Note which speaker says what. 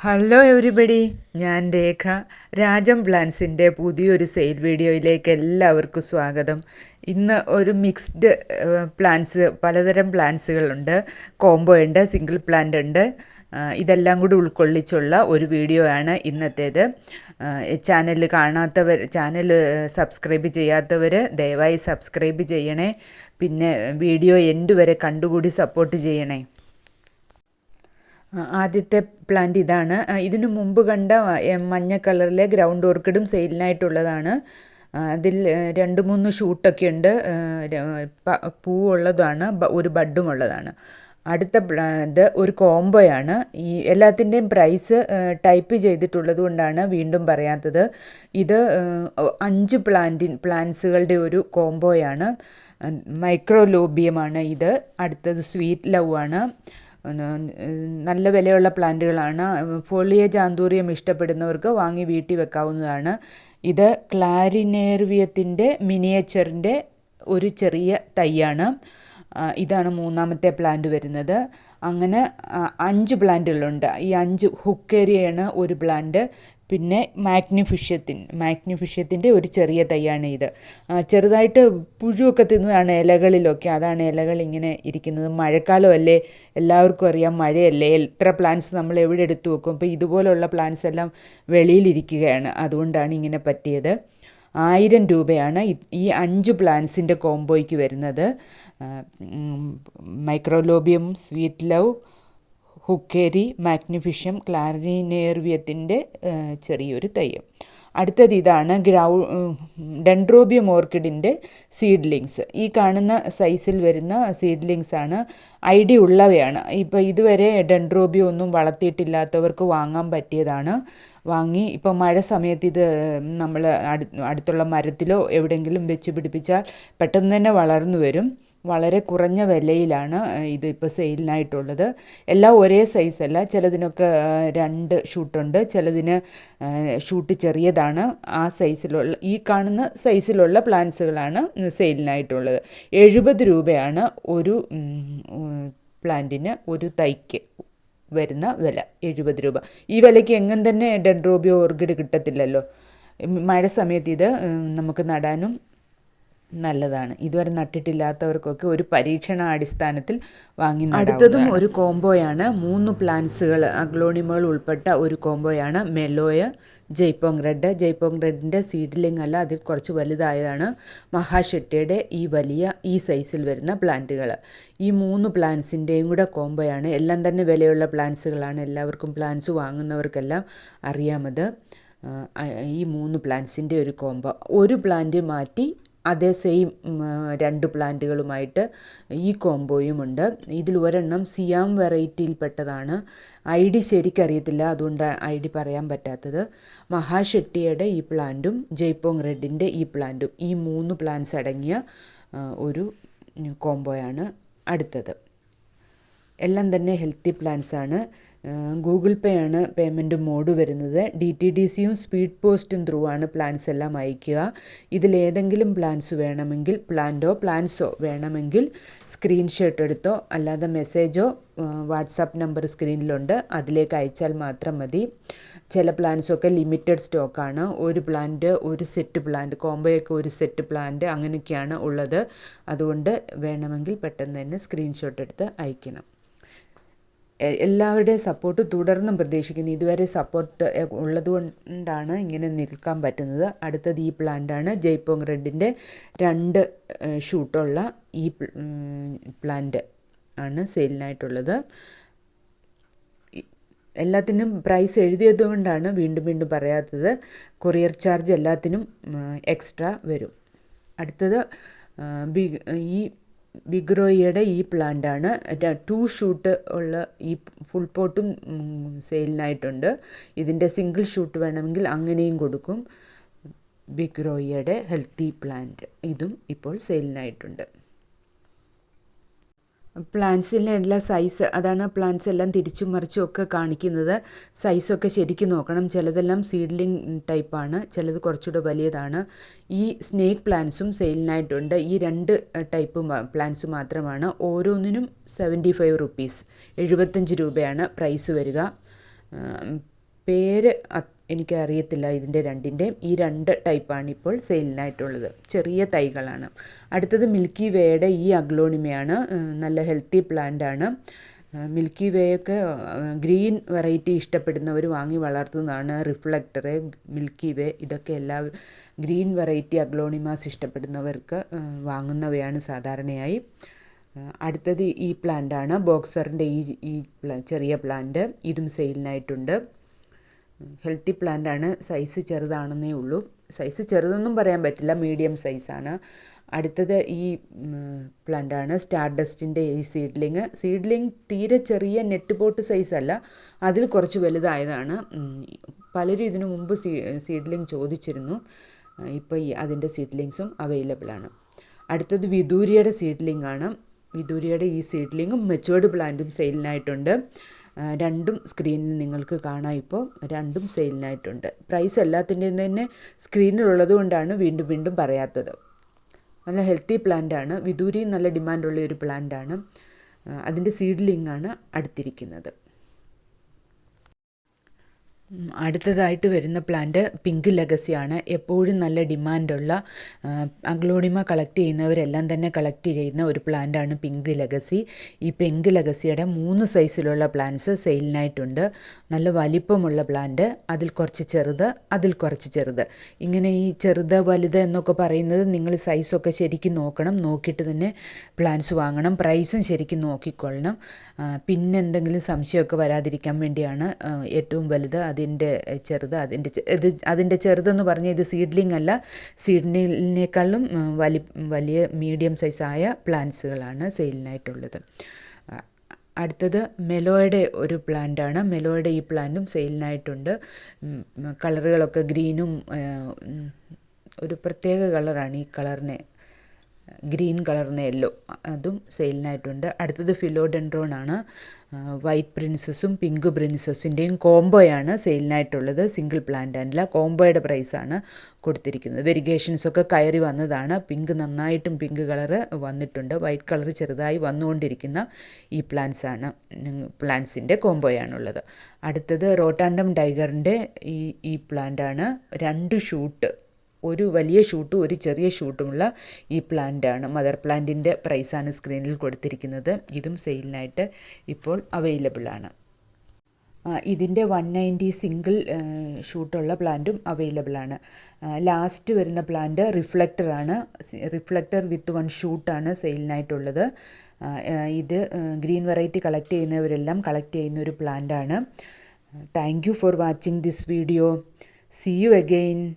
Speaker 1: Hello everybody, ഞാൻ രേഖ. രാജം പ്ലാൻസിൻ്റെ പുതിയൊരു sale വീഡിയോയിലേക്ക് എല്ലാവർക്കും സ്വാഗതം. ഇന്ന് ഒരു മിക്സ്ഡ് പ്ലാൻസ്, പലതരം പ്ലാൻസുകളുണ്ട്. കോംബോ ഉണ്ട്, സിംഗിൾ പ്ലാന്റ് ഉണ്ട്. ഇതെല്ലാം കൂടി ഉൾക്കൊള്ളിച്ചുള്ള ഒരു വീഡിയോ ആണ് ഇന്നത്തേത്. ചാനൽ സബ്സ്ക്രൈബ് ചെയ്യാത്തവർ ദയവായി സബ്സ്ക്രൈബ് ചെയ്യണേ. പിന്നെ വീഡിയോ എൻഡ് വരെ കണ്ടുകൂടി സപ്പോർട്ട് ചെയ്യണേ. ആദ്യത്തെ പ്ലാന്റ് ഇതാണ്. ഇതിനു മുമ്പ് കണ്ട മഞ്ഞ കളറിലെ ഗ്രൗണ്ട് ഓർക്കിഡും സെയിലിനായിട്ടുള്ളതാണ്. അതിൽ 2-3 ഷൂട്ടൊക്കെ ഉണ്ട്. പൂവുള്ളതാണ്, ഒരു ബഡും ഉള്ളതാണ്. അടുത്ത ഇത് ഒരു കോംബോയാണ്. ഈ എല്ലാത്തിൻ്റെയും പ്രൈസ് ടൈപ്പ് ചെയ്തിട്ടുള്ളത് കൊണ്ടാണ് വീണ്ടും പറയാത്തത്. ഇത് 5 പ്ലാന്റ്സുകളുടെ ഒരു കോംബോയാണ്. മൈക്രോലോബിയമാണ് ഇത്. അടുത്തത് സ്വീറ്റ് ലവ് ആണ്. നല്ല വിലയുള്ള പ്ലാന്റുകളാണ്. ഫോളിയേജ് ആന്തൂറിയം ഇഷ്ടപ്പെടുന്നവർക്ക് വാങ്ങി വീട്ടിൽ വെക്കാവുന്നതാണ്. ഇത് ക്ലാരിനേർവിയത്തിൻ്റെ മിനിയേച്ചറിൻ്റെ ഒരു ചെറിയ തൈയാണ്. ഇതാണ് മൂന്നാമത്തെ പ്ലാന്റ് വരുന്നത്. അങ്ങനെ 5 പ്ലാന്റുകളുണ്ട്. ഈ 5 ഹുക്കേരിയാണ് ഒരു പ്ലാന്റ്. പിന്നെ മാഗ്നിഫിഷ്യത്തിൻ്റെ ഒരു ചെറിയ തൈയാണ് ഇത്. ചെറുതായിട്ട് പുഴുവൊക്കെ തിന്നതാണ് ഇലകളിലൊക്കെ. അതാണ് ഇലകൾ ഇങ്ങനെ ഇരിക്കുന്നത്. മഴക്കാലമല്ലേ, എല്ലാവർക്കും അറിയാം, മഴയല്ലേ. എത്ര പ്ലാന്റ്സ് നമ്മൾ എവിടെ എടുത്തു വെക്കും. അപ്പോൾ ഇതുപോലുള്ള പ്ലാന്റ്സ് എല്ലാം വെളിയിലിരിക്കുകയാണ്. അതുകൊണ്ടാണ് ഇങ്ങനെ പറ്റിയത്. 1000 രൂപയാണ് ഈ 5 പ്ലാന്റ്സിൻ്റെ കോംബോയ്ക്ക് വരുന്നത്. മൈക്രോലോബിയം, സ്വീറ്റ് ലവ്, ഹുക്കേരി, മാഗ്നിഫിഷ്യം, ക്ലാരിനേർവിയത്തിൻ്റെ ചെറിയൊരു തൈ. അടുത്തത് ഇതാണ് ഡെൻഡ്രോബിയം ഓർക്കിഡിൻ്റെ സീഡ്ലിങ്സ്. ഈ കാണുന്ന സൈസിൽ വരുന്ന സീഡ്ലിങ്സാണ്. ഐഡിയ ഉള്ളവയാണ്. ഇപ്പോൾ ഇതുവരെ ഡെൻഡ്രോബിയം ഒന്നും വളർത്തിയിട്ടില്ലാത്തവർക്ക് വാങ്ങാൻ പറ്റിയതാണ്. വാങ്ങി ഇപ്പോൾ മഴ സമയത്ത് ഇത് നമ്മൾ അടുത്തുള്ള മരത്തിലോ എവിടെയെങ്കിലും വെച്ച് പിടിപ്പിച്ചാൽ പെട്ടെന്ന് തന്നെ വളർന്നു വരും. വളരെ കുറഞ്ഞ വിലയിലാണ് ഇത് ഇപ്പോൾ സെയിലിനായിട്ടുള്ളത്. എല്ലാം ഒരേ സൈസല്ല. ചിലതിനൊക്കെ 2 ഷൂട്ടുണ്ട്, ചിലതിന് ഷൂട്ട് ചെറിയതാണ്. ആ സൈസിലുള്ള, ഈ കാണുന്ന സൈസിലുള്ള പ്ലാന്റ്സുകളാണ് സെയിലിനായിട്ടുള്ളത്. 70 രൂപയാണ് ഒരു പ്ലാന്റിന്, ഒരു തൈക്ക് വരുന്ന വില. 70 രൂപ. ഈ വിലയ്ക്ക് എങ്ങും തന്നെ ഡെൻഡ്രോബിയോ ഓർക്കിഡ് കിട്ടത്തില്ലല്ലോ. മഴ സമയത്ത് ഇത് നമുക്ക് നടാനും നല്ലതാണ്. ഇതുവരെ നട്ടിട്ടില്ലാത്തവർക്കൊക്കെ ഒരു പരീക്ഷണാടിസ്ഥാനത്തിൽ വാങ്ങി നടാവുന്നതാണ്. അടുത്തതും ഒരു കോംബോയാണ്. 3 പ്ലാന്റ്സുകൾ, അഗ്ലോണിമകൾ ഉൾപ്പെട്ട ഒരു കോംബോയാണ്. മെലോയ, ജയ്പോങ് റെഡിൻ്റെ സീഡ്ലിംഗ് അല്ല, അതിൽ കുറച്ച് വലുതായതാണ്. മഹാഷെട്ടിയുടെ ഈ സൈസിൽ വരുന്ന പ്ലാന്റുകൾ. ഈ 3 പ്ലാന്റ്സിൻ്റെയും കൂടെ കോംബോയാണ്. എല്ലാം തന്നെ വിലയുള്ള പ്ലാന്റ്സുകളാണ്. എല്ലാവർക്കും പ്ലാന്റ്സ് വാങ്ങുന്നവർക്കെല്ലാം അറിയാമത്. ഈ 3 പ്ലാന്റ്സിൻ്റെ ഒരു കോംബോ. ഒരു പ്ലാന്റ് മാറ്റി അതേ സെയിം 2 പ്ലാന്റുകളുമായിട്ട് ഈ കോംബോയുമുണ്ട്. ഇതിൽ ഒരെണ്ണം സിയാം വെറൈറ്റിയിൽപ്പെട്ടതാണ്. ശരിക്കറിയത്തില്ല, അതുകൊണ്ട് പറയാൻ പറ്റാത്തത്. മഹാഷെട്ടിയുടെ ഈ പ്ലാന്റും ജയ്പോങ് റെഡിൻ്റെ ഈ പ്ലാന്റും, ഈ 3 പ്ലാന്റ്സ് അടങ്ങിയ ഒരു കോംബോയാണ് അടുത്തത്. എല്ലാം തന്നെ ഹെൽത്തി പ്ലാന്റ്സ് ആണ്. ഗൂഗിൾ പേ ആണ് പേയ്മെൻറ്റ് മോഡ് വരുന്നത്. DTDCയും സ്പീഡ് പോസ്റ്റും ത്രൂ ആണ് പ്ലാൻസ് എല്ലാം അയക്കുക. ഇതിലേതെങ്കിലും പ്ലാൻസോ വേണമെങ്കിൽ സ്ക്രീൻഷോട്ട് എടുത്തോ, അല്ലാതെ മെസ്സേജോ വാട്സാപ്പ് നമ്പർ സ്ക്രീനിലുണ്ട്, അതിലേക്ക് അയച്ചാൽ മാത്രം മതി. ചില പ്ലാൻസൊക്കെ ലിമിറ്റഡ് സ്റ്റോക്കാണ്. ഒരു സെറ്റ് പ്ലാന്റ്, കോംബോയൊക്കെ ഒരു സെറ്റ് പ്ലാന്റ് അങ്ങനെയൊക്കെയാണ് ഉള്ളത്. അതുകൊണ്ട് വേണമെങ്കിൽ പെട്ടെന്ന് തന്നെ സ്ക്രീൻഷോട്ട് എടുത്ത് അയക്കണം. എല്ലാവരുടെയും സപ്പോർട്ട് തുടർന്നും പ്രതീക്ഷിക്കുന്നു. ഇതുവരെ സപ്പോർട്ട് ഉള്ളതുകൊണ്ടാണ് ഇങ്ങനെ നിൽക്കാൻ പറ്റുന്നത്. അടുത്തത് ഈ പ്ലാന്റാണ്. ജയ്പോങ് റെഡിൻ്റെ 2 ഷൂട്ടുള്ള ഈ പ്ലാന്റ് ആണ് സെയിലിനായിട്ടുള്ളത്. എല്ലാത്തിനും പ്രൈസ് എഴുതിയത് കൊണ്ടാണ് വീണ്ടും പറയാത്തത്. കൊറിയർ ചാർജ് എല്ലാത്തിനും എക്സ്ട്രാ വരും. അടുത്തത് ഈ ബിഗ്രോയിയുടെ ഈ പ്ലാന്റാണ്. 2 ഷൂട്ട് ഉള്ള ഈ ഫുൾ പോട്ടും സെയിലിനായിട്ടുണ്ട്. ഇതിൻ്റെ സിംഗിൾ ഷൂട്ട് വേണമെങ്കിൽ അങ്ങനെയും കൊടുക്കും. ബിഗ്രോയിയുടെ ഹെൽത്തി പ്ലാന്റ് ഇതും ഇപ്പോൾ സെയിലിനായിട്ടുണ്ട്. പ്ലാന്റ്സിൻ്റെ എല്ലാ സൈസ്, അതാണ് പ്ലാന്റ്സ് എല്ലാം തിരിച്ചും മറിച്ചും ഒക്കെ കാണിക്കുന്നത്. സൈസൊക്കെ ശരിക്കും നോക്കണം. ചിലതെല്ലാം സീഡ്ലിംഗ് ടൈപ്പാണ്, ചിലത് കുറച്ചുകൂടെ വലിയതാണ്. ഈ സ്നേക്ക് പ്ലാന്റ്സും സെയിലിനായിട്ടുണ്ട്. ഈ 2 ടൈപ്പ് പ്ലാന്റ്സ് മാത്രമാണ്. ഓരോന്നിനും 75 റുപ്പീസ്, 75 രൂപയാണ് പ്രൈസ് വരിക. പേര് എനിക്ക് അറിയത്തില്ല ഇതിൻ്റെ രണ്ടിൻ്റെയും. ഈ 2 ടൈപ്പാണ് ഇപ്പോൾ സെയിലിനായിട്ടുള്ളത്. ചെറിയ തൈകളാണ്. അടുത്തത് മിൽക്കി വേയുടെ ഈ അഗ്ലോണിമയാണ്. നല്ല ഹെൽത്തി പ്ലാന്റ് ആണ്. മിൽക്കി വേയൊക്കെ ഗ്രീൻ വെറൈറ്റി ഇഷ്ടപ്പെടുന്നവർ വാങ്ങി വളർത്തുന്നതാണ്. റിഫ്ലക്ടർ, മിൽക്കി വേ, ഇതൊക്കെ ഗ്രീൻ വെറൈറ്റി അഗ്ലോണിമാസ് ഇഷ്ടപ്പെടുന്നവർക്ക് വാങ്ങുന്നവയാണ് സാധാരണയായി. അടുത്തത് ഈ പ്ലാന്റ് ആണ്. ബോക്സറിൻ്റെ ഈ ചെറിയ പ്ലാന്റ്. ഇതും സെയിലിനായിട്ടുണ്ട്. ഹെൽത്തി പ്ലാന്റ് ആണ്. സൈസ് ചെറുതാണെന്നേ ഉള്ളൂ. സൈസ് ചെറുതൊന്നും പറയാൻ പറ്റില്ല, മീഡിയം സൈസാണ്. അടുത്തത് ഈ പ്ലാന്റ് ആണ്. സ്റ്റാർഡസ്റ്റിൻ്റെ ഈ സീഡ്ലിങ് തീരെ ചെറിയ നെറ്റ് പോട്ട് സൈസല്ല, അതിൽ കുറച്ച് വലുതായതാണ്. പലരും ഇതിനു മുമ്പ് സീഡ്ലിങ് ചോദിച്ചിരുന്നു. ഇപ്പോൾ അതിൻ്റെ സീഡ്ലിങ്സും അവൈലബിൾ ആണ്. അടുത്തത് വിദൂരിയുടെ സീഡ്ലിംഗ് ആണ്. വിദൂരിയുടെ ഈ സീഡ്ലിങ്ങും മെച്ചുവേർഡ് പ്ലാന്റും സെയിലിനായിട്ടുണ്ട്. രണ്ടും സ്ക്രീനിൽ നിങ്ങൾക്ക് കാണാം. ഇപ്പോൾ രണ്ടും സെയിലിനായിട്ടുണ്ട്. പ്രൈസ് എല്ലാത്തിൻ്റെയും തന്നെ സ്ക്രീനിലുള്ളത് കൊണ്ടാണ് വീണ്ടും വീണ്ടും പറയാത്തത്. നല്ല ഹെൽത്തി പ്ലാന്റ് ആണ്. വിദൂരി നല്ല ഡിമാൻഡുള്ള ഒരു പ്ലാന്റ് ആണ്. അതിൻ്റെ സീഡ്ലിംഗ് ആണ് അടുത്തിരിക്കുന്നത്. അടുത്തതായിട്ട് വരുന്ന പ്ലാന്റ് പിങ്ക് ലെഗസിയാണ്. എപ്പോഴും നല്ല ഡിമാൻഡുള്ള, അഗ്ലോണിമ കളക്ട് ചെയ്യുന്നവരെല്ലാം തന്നെ കളക്ട് ചെയ്യുന്ന ഒരു പ്ലാന്റാണ് പിങ്ക് ലെഗസി. ഈ പിങ്ക് ലെഗസിയുടെ 3 സൈസിലുള്ള പ്ലാന്റ്സ് സെയിലിനായിട്ടുണ്ട്. നല്ല വലിപ്പമുള്ള പ്ലാന്റ്, അതിൽ കുറച്ച് ചെറുത്, അതിൽ കുറച്ച് ചെറുത്. ഇങ്ങനെ ഈ ചെറുത് വലുത് എന്നൊക്കെ പറയുന്നത് നിങ്ങൾ സൈസൊക്കെ ശരിക്കും നോക്കണം. നോക്കിയിട്ട് തന്നെ പ്ലാന്റ്സ് വാങ്ങണം. പ്രൈസും ശരിക്കും നോക്കിക്കൊള്ളണം. പിന്നെ എന്തെങ്കിലും സംശയമൊക്കെ വരാതിരിക്കാൻ വേണ്ടിയാണ് ഏറ്റവും വലുത്, അതിൻ്റെ ചെറുതെന്ന് പറഞ്ഞാൽ ഇത് സീഡ്ലിംഗ് അല്ല, സീഡ്ലിങ്ങിനേക്കാളും വലിയ മീഡിയം സൈസായ പ്ലാന്റ്സുകളാണ് സെയിലിനായിട്ടുള്ളത്. അടുത്തത് മെലോയുടെ ഒരു പ്ലാന്റാണ്. മെലോയുടെ ഈ പ്ലാന്റും സെയിലിനായിട്ടുണ്ട്. കളറുകളൊക്കെ ഗ്രീനും ഒരു പ്രത്യേക കളറാണ് ഈ കളറിന്, ഗ്രീൻ കളറിന് യെല്ലോ, അതും സെയിലിനായിട്ടുണ്ട്. അടുത്തത് ഫിലോഡെൻഡ്രോൺ ആണ്. വൈറ്റ് പ്രിൻസസും പിങ്ക് പ്രിൻസസിൻ്റെയും കോംബോയാണ് സെയിലിനായിട്ടുള്ളത്. സിംഗിൾ പ്ലാന്റ് അല്ല, കോംബോയുടെ പ്രൈസാണ് കൊടുത്തിരിക്കുന്നത്. വെരിഗേഷൻസൊക്കെ കയറി വന്നതാണ്. പിങ്ക് നന്നായിട്ടും പിങ്ക് കളറ് വന്നിട്ടുണ്ട്. വൈറ്റ് കളർ ചെറുതായി വന്നുകൊണ്ടിരിക്കുന്ന ഈ പ്ലാന്റ്സിൻ്റെ കോംബോയാണുള്ളത്. അടുത്തത് റോട്ടാൻഡം ടൈഗറിൻ്റെ ഈ പ്ലാന്റാണ്. 2 ഷൂട്ട്, ഒരു വലിയ ഷൂട്ടും ഒരു ചെറിയ ഷൂട്ടുമുള്ള ഈ പ്ലാന്റാണ്. മദർ പ്ലാന്റിൻ്റെ പ്രൈസാണ് സ്ക്രീനിൽ കൊടുത്തിരിക്കുന്നത്. ഇതും സെയിലിനായിട്ട് ഇപ്പോൾ അവൈലബിൾ ആണ്. ഇതിൻ്റെ 190 സിംഗിൾ ഷൂട്ടുള്ള പ്ലാന്റും അവൈലബിൾ ആണ്. ലാസ്റ്റ് വരുന്ന പ്ലാന്റ് റിഫ്ലക്ടറാണ്. റിഫ്ലക്ടർ വിത്ത് 1 ഷൂട്ടാണ് സെയിലിനായിട്ടുള്ളത്. ഇത് ഗ്രീൻ വെറൈറ്റി കളക്ട് ചെയ്യുന്നവരെല്ലാം കളക്ട് ചെയ്യുന്ന ഒരു പ്ലാന്റാണ്. Thank you for watching this video. See you again.